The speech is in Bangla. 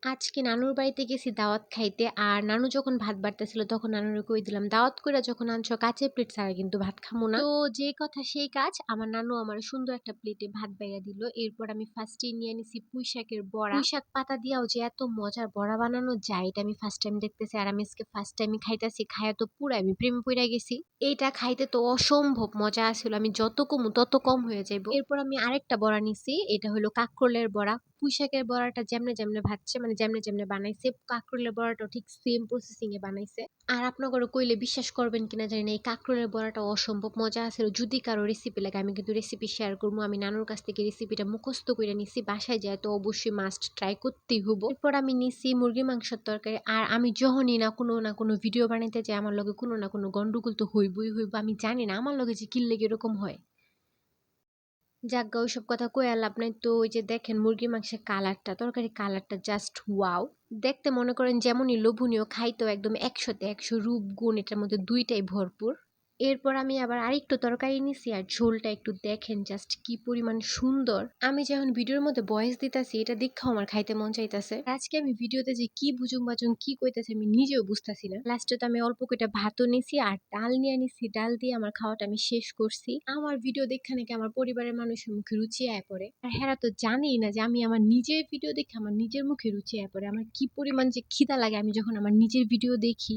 আজকে নানুর বাড়িতে গেছি দাওয়াত খাইতে। আর নানু যখন ভাত বাড়তেছিল তখন নানুরে কই দিলাম, দাওয়াত কইরা যখন আনছো কাঁচের প্লেট ছাড়া কিন্তু ভাত খামু না। তো যে কথা সেই কাজ, আমার নানু আমার সুন্দর একটা প্লেটে ভাত বাইরা দিল। এরপর আমি ফার্স্টেই নিয়ে নিছি পুঁই শাকের বড়া। পুঁই শাক পাতা দিয়াও যে এত মজার বড়া বানানো যায় এটা আমি ফার্স্ট টাইম দেখতেছি। আর আমি আজকে ফার্স্ট টাইমই খাইতাছি, খাইয়া তো পুরা আমি প্রেমে পইড়া গেছি। এইটা খাইতে তো অসম্ভব মজা আছিল, আমি যত কমু তত কম হয়ে যাইবো। এরপর আমি আরেকটা বড়া নিছি, এটা হলো কাঁকরোলের বড়া। পুঁই শাকের বড়াটা যেমনে যেমনে ভাজছে, মানে যেমনে যেমনে বানাইছে, কাঁকরোলের বড়াটাও ঠিক সেম প্রসেসিং এ বানাইছে। আর আপনারা কইলে বিশ্বাস করবেন কিনা জানি না, এই কাঁকরোলের বড়াটা অসম্ভব মজা আছে। যদি কারো রেসিপি লাগে আমি কিন্তু রেসিপি শেয়ার করবো। আমি নানুর কাছ থেকে রেসিপিটা মুখস্থ করে নিছি, বাসায় যায় তো অবশ্যই মাস্ট ট্রাই করতেই হবো। এরপর আমি নিছি মুরগি মাংসের তরকারি। আর আমি যখনই না কোনো ভিডিও বানাইতে যাই, আমার লগে কোনো না কোনো গন্ডগোল তো হইবই হইব। আমি জানি না আমার লগে যে কি লেগে এরকম হয়। যাকগা ওইসব কথা কইয়া লাভ নাই। তো ওই যে দেখেন মুরগির মাংসের কালারটা, তরকারি কালারটা জাস্ট ওয়াও। দেখতে মনে করেন যেমনই লোভনীয়, খাইতেও একদম ১০০ তে ১০০ রূপ গুণ এটার মধ্যে দুইটাই ভরপুর। এরপর আমি আবার আরেকটু তরকারি নিছি, আর ঝোলটা একটু দেখেন জাস্ট কি পরিমাণ সুন্দর। আমি যখন ভিডিওর মধ্যে ভয়েস দিতাছি এটা দেখাও আমার খাইতে মন চাইতাছে। আজকে আমি ভিডিওতে যে কি বুজুম বাজুম কি কইতাছি আমি নিজেও বুঝতাছি না। লাস্টে তো আমি অল্প কয়টা ভাতও নিছি আর ডাল নিয়ে নিছি, ডাল দিয়ে আমার খাওয়াটা আমি শেষ করছি। আমার ভিডিও দেখে নাকি আমার পরিবারের মানুষের মুখে রুচি আয় পড়ে, আর হেরা তো জানেই না যে আমি আমার নিজের ভিডিও দেখে আমার নিজের মুখে রুচি আয় পড়ে। আমার কি পরিমাণ যে খিদা লাগে আমি যখন আমার নিজের ভিডিও দেখি।